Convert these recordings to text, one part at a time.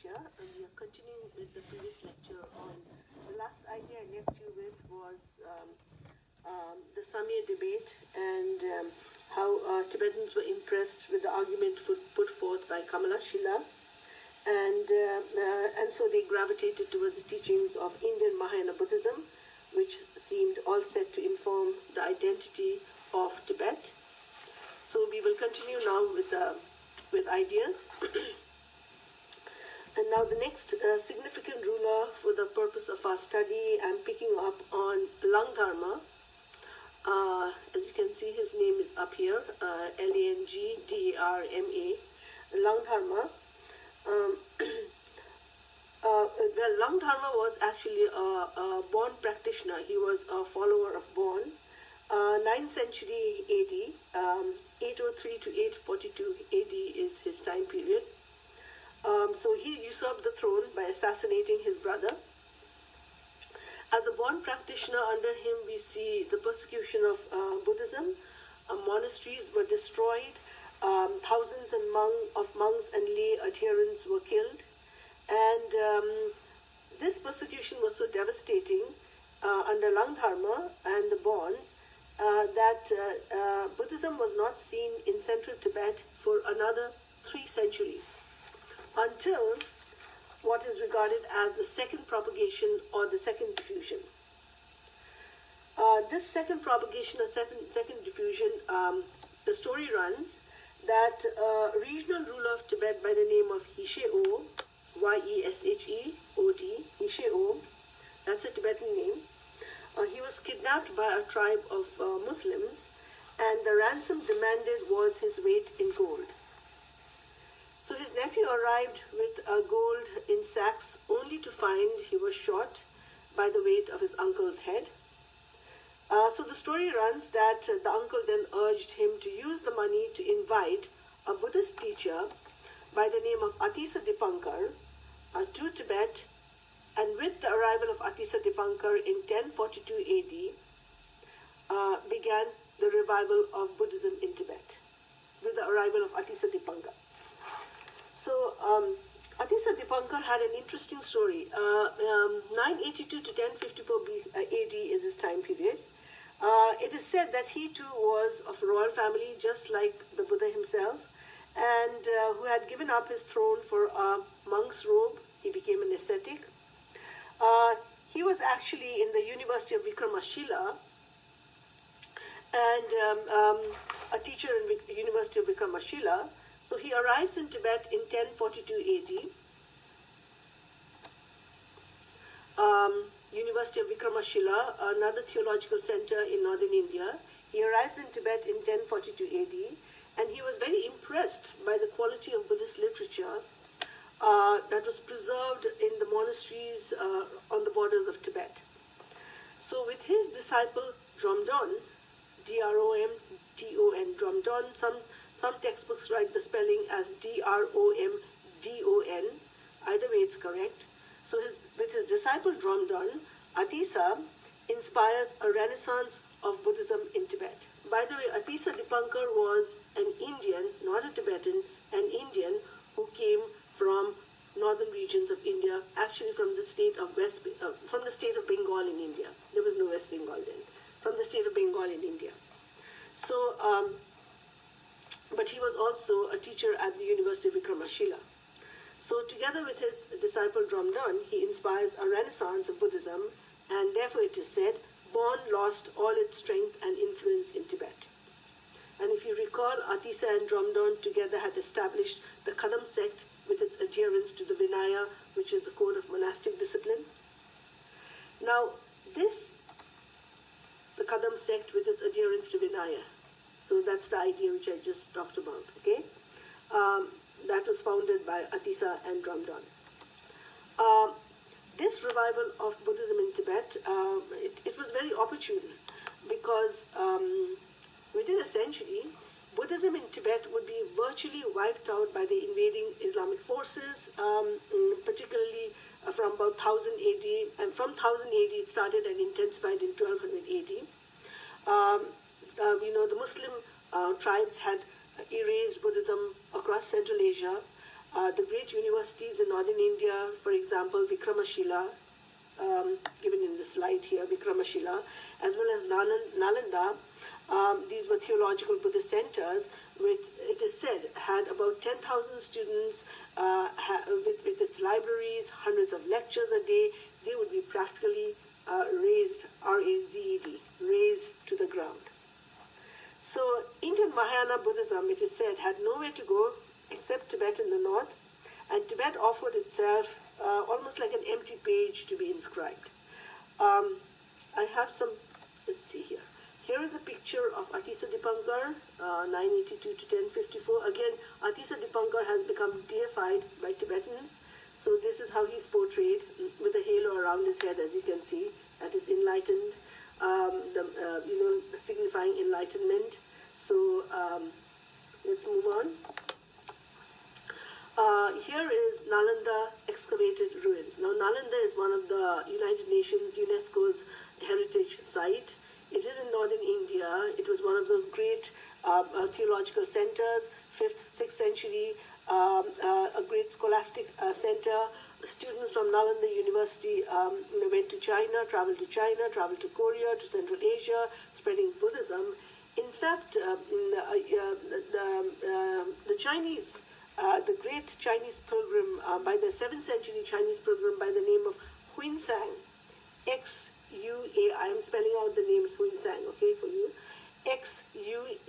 lecture. We are continuing with the previous lecture on the last idea I left you with was the Samya debate and how Tibetans were impressed with the argument put forth by Kamala Shila, and so they gravitated towards the teachings of Indian Mahayana Buddhism, which seemed all set to inform the identity of Tibet. So we will continue now with ideas. And now the next significant ruler for the purpose of our study, I'm picking up on Langdharma. As you can see, his name is up here, Langdharma. Langdharma. Well, Langdharma was actually a Bon practitioner. He was a follower of Bon. 9th century AD, 803 to 842 AD is his time period. So he usurped the throne by assassinating his brother. As a Bon practitioner, under him we see the persecution of Buddhism. Monasteries were destroyed. Thousands of monks and lay adherents were killed. And this persecution was so devastating under Langdharma and the Bons that Buddhism was not seen in central Tibet for another 3 centuries, until what is regarded as the second propagation or the second diffusion. This second propagation or second diffusion, the story runs that a regional ruler of Tibet by the name of Yesheo, Yesheod, Yesheo, that's a Tibetan name. He was kidnapped by a tribe of Muslims, and the ransom demanded was his weight in gold. So his nephew arrived with gold in sacks, only to find he was shot by the weight of his uncle's head. So the story runs that the uncle then urged him to use the money to invite a Buddhist teacher by the name of Atisa Dipankar to Tibet, and with the arrival of Atisa Dipankar in 1042 AD, began the revival of Buddhism in Tibet, with the arrival of Atisa Dipankar. So Atisa Dipankar had an interesting story. 982 to 1054 AD is his time period. It is said that he too was of a royal family, just like the Buddha himself, and who had given up his throne for a monk's robe. He became an ascetic. He was actually in the University of Vikramasila and a teacher in the University of Vikramasila. So he arrives in Tibet in 1042 AD. University of Vikramasila, another theological center in northern India. He arrives in Tibet in 1042 AD, and he was very impressed by the quality of Buddhist literature that was preserved in the monasteries on the borders of Tibet. So with his disciple Dromdon, D-R-O-M-D-O-N, Dromdon, some textbooks write the spelling as D-R-O-M-D-O-N, either way it's correct. So with his disciple Dromdon, Atisa inspires a renaissance of Buddhism in Tibet. By the way, Atisa Dipankar was an Indian, not a Tibetan, an Indian who came from northern regions of India, actually from the state of Bengal in India. There was no West Bengal then. From the state of Bengal in India. So, but he was also a teacher at the University of Vikramasila. So together with his disciple Dromdon, he inspires a renaissance of Buddhism, and therefore it is said, Bon lost all its strength and influence in Tibet. And if you recall, Atisa and Dromdon together had established the Kadam sect with its adherence to the Vinaya, which is the code of monastic discipline. Now, the Kadam sect with its adherence to Vinaya, so that's the idea which I just talked about, okay? That was founded by Atisa and Dromdon. This revival of Buddhism in Tibet, it was very opportune because within a century, Buddhism in Tibet would be virtually wiped out by the invading Islamic forces, particularly from about 1000 AD, and from 1000 AD it started and intensified in 1200 AD. The Muslim tribes had erased Buddhism across Central Asia. The great universities in northern India, for example, Vikramashila, given in the slide here, Vikramashila, as well as Nalanda. These were theological Buddhist centers, which it is said had about 10,000 students, with its libraries, hundreds of lectures a day. They would be practically razed, R-A-Z-E-D, razed to the ground. So Indian Mahayana Buddhism, it is said, had nowhere to go except Tibet in the north, and Tibet offered itself almost like an empty page to be inscribed. I have some, let's see here. Here is a picture of Atisa Dipankar, 982 to 1054. Again, Atisa Dipankar has become deified by Tibetans. So this is how he's portrayed, with a halo around his head, as you can see. That is enlightened, signifying enlightenment. So let's move on. Here is Nalanda excavated ruins. Now, Nalanda is one of the United Nations UNESCO's heritage site. It is in northern India. It was one of those great theological centers, 5th, 6th century, a great scholastic center. Students from Nalanda University went to China, traveled to Korea, to Central Asia, spreading Buddhism. In fact, the Chinese, the great Chinese pilgrim, by the 7th century Chinese pilgrim by the name of Huinsang, I am spelling out the name Huinsang, okay, for you. Xuanzang.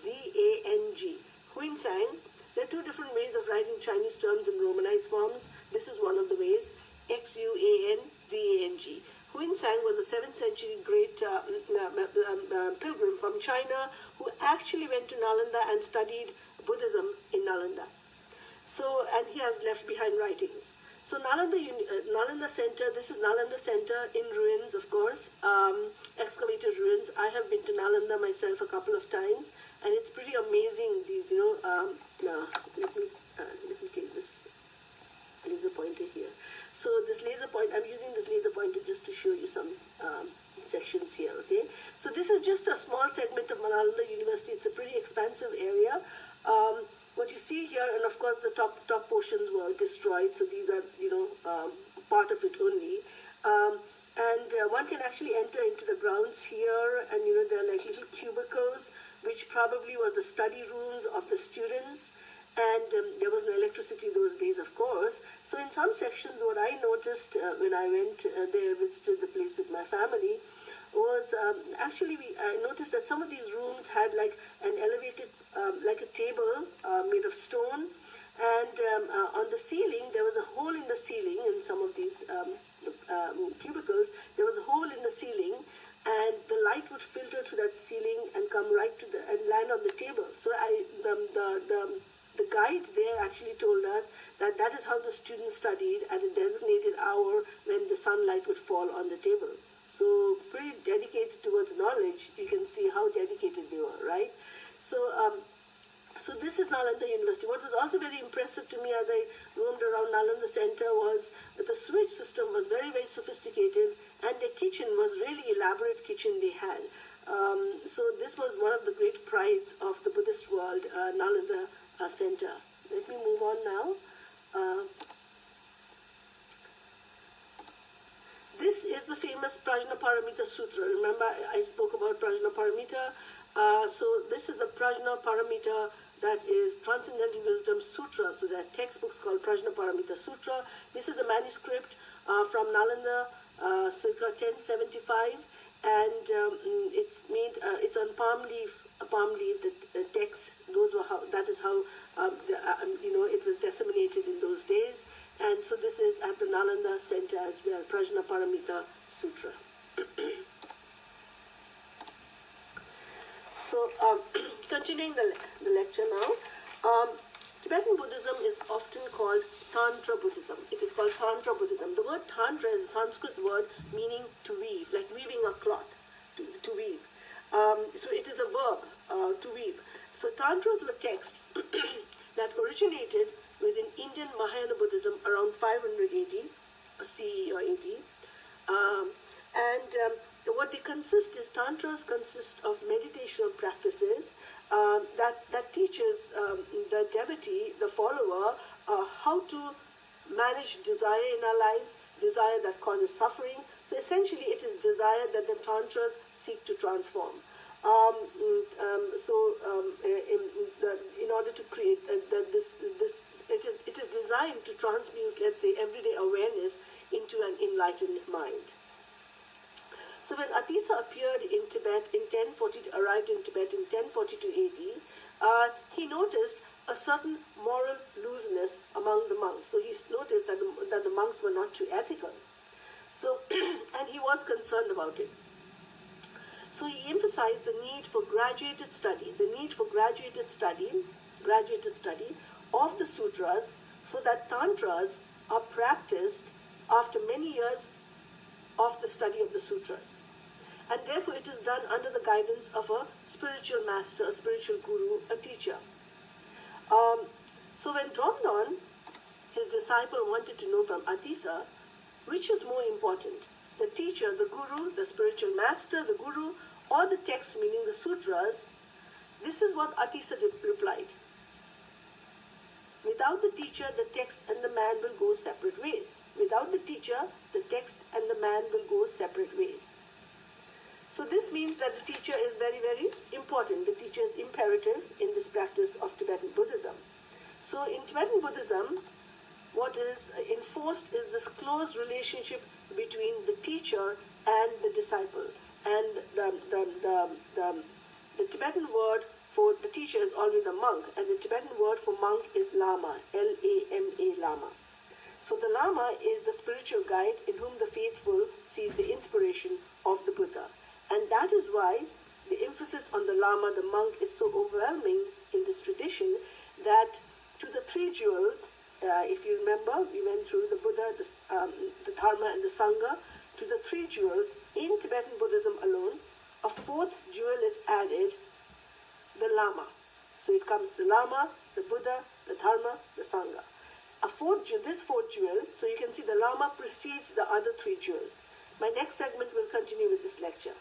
Xuanzang. Huinsang. There are two different ways of writing Chinese terms in Romanized forms. This is one of the ways. Xuanzang. Huinsang was a 7th century great pilgrim from China who actually went to Nalanda and studied Buddhism in Nalanda. So, and he has left behind writings. So Nalanda Center, this is Nalanda Center in ruins, of course, excavated ruins. I have been to Nalanda myself a couple of times, and it's pretty amazing, these, let me take this laser pointer here. So this laser I'm using this laser pointer just to show you some sections here, okay? So this is just a small segment of Nalanda University. It's a pretty expansive area. What you see here, and of course the top portions were destroyed, so these are, part of it only. And one can actually enter into the grounds here, and there are like little cubicles, which probably was the study rooms of the students. And there was no electricity those days, of course. So in some sections, what I noticed when I went there, visited the place with my family, was I noticed that some of these rooms had like an elevated, like a table made of stone, and on the ceiling there was a hole in the ceiling. In some of these cubicles, there was a hole in the ceiling, and the light would filter to that ceiling and come right to and land on the table. So the guide there actually told us that that is how the students studied at a designated hour when the sunlight would fall on the table. So pretty dedicated towards knowledge. You can see how dedicated they were, right? So, so this is Nalanda University. What was also very impressive to me as I roamed around Nalanda Center was that the sewage system was very, very sophisticated, and their kitchen was really elaborate kitchen they had. So this was one of the great prides of the Buddhist world, Nalanda Center. Let me move on now. This is the famous Prajnaparamita Sutra. Remember, I spoke about Prajnaparamita. So this is the Prajnaparamita, that is Transcendental Wisdom Sutra. So there are textbooks called Prajnaparamita Sutra. This is a manuscript from Nalanda, circa 1075, and it's on palm leaf. A palm leaf. The text. That is how it was disseminated in those days. And so this is at the Nalanda Center as well, Prajnaparamita Sutra. So, continuing the lecture now, Tibetan Buddhism is often called Tantra Buddhism. It is called Tantra Buddhism. The word Tantra is a Sanskrit word meaning to weave, like weaving a cloth, to weave. So it is a verb, to weave. So Tantras were texts that originated within Indian Mahayana Buddhism around 500 AD, CE or AD. What they consist is, Tantras consist of meditational practices that teaches the devotee, the follower, how to manage desire in our lives, desire that causes suffering. So essentially, it is desire that the tantras seek to transform. In order to create it is designed to transmute, let's say, everyday awareness into an enlightened mind. So when Atisa appeared in Tibet in 1040, arrived in Tibet in 1042 AD, he noticed a certain moral looseness among the monks. So he noticed that the monks were not too ethical. So, and he was concerned about it. So he emphasized the need for graduated study of the sutras, so that tantras are practiced after many years of the study of the sutras. And therefore it is done under the guidance of a spiritual master, a spiritual guru, a teacher. So when Dromdon, his disciple, wanted to know from Atisa, which is more important, the teacher, the guru, the spiritual master, the guru, or the text, meaning the sutras, this is what Atisa replied. Without the teacher, the text and the man will go separate ways. Without the teacher, the text and the man will go separate ways. So this means that the teacher is very, very important. The teacher is imperative in this practice of Tibetan Buddhism. So in Tibetan Buddhism, what is enforced is this close relationship between the teacher and the disciple. And the Tibetan word for the teacher is always a monk, and the Tibetan word for monk is lama, L-A-M-A, lama. So the lama is the spiritual guide in whom the faithful sees the inspiration of the Buddha. And that is why the emphasis on the lama, the monk, is so overwhelming in this tradition, that to the three jewels, if you remember, we went through the Buddha, the Dharma, and the Sangha. To the three jewels, in Tibetan Buddhism alone, a fourth jewel is added, the Lama. So it comes the Lama, the Buddha, the Dharma, the Sangha. This fourth jewel, so you can see the Lama precedes the other three jewels. My next segment will continue with this lecture.